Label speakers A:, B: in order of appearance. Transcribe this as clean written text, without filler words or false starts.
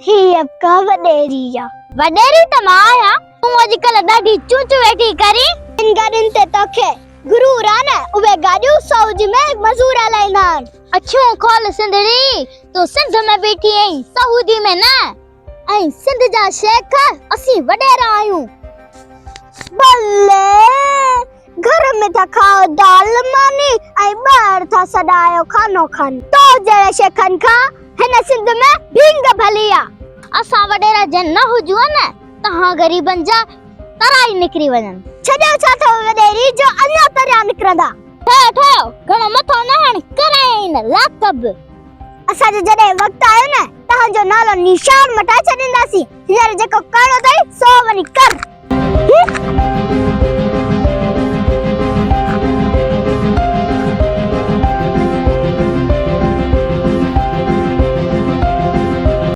A: ही अब का वडेरिया
B: वडेरी त मां आहियां। तूं अॼुकल्ह ॾाढी चूचू वेठी करी।
A: इन गाॾियुनि ते तोखे गुरूर आहे न, उहे गाॾियूं सऊज में मज़ूर हलाईंदा आहिनि।
B: अछो खोल सिंधड़ी, तूं सिंध में बीठी आहीं, सऊदी में न। ऐं सिंध जा शेख असीं वडेरा आहियूं।
A: बल्ले घर में था खाओ दाल मानी ऐं ॿाहिरि था सॾायो खानो खान। तो जहिड़े शेखनि खां हिन सिंध में भींग भली आहे।
B: असां वडेरा जन न हुजूं न, तहां ग़रीबनि जा तराई निकिरी वञनि।
A: छॾियो छा थो वडेरी जो अञा तरिया निकिरंदा।
B: ठहियो ठहियो, घणो मथो न हण, कराई न लाकब।
A: असांजो जॾहिं वक़्तु आयो न, तव्हांजो नालो निशान मटाए छॾींदासीं। हींअर जेको करिणो अथई सो वरी कर।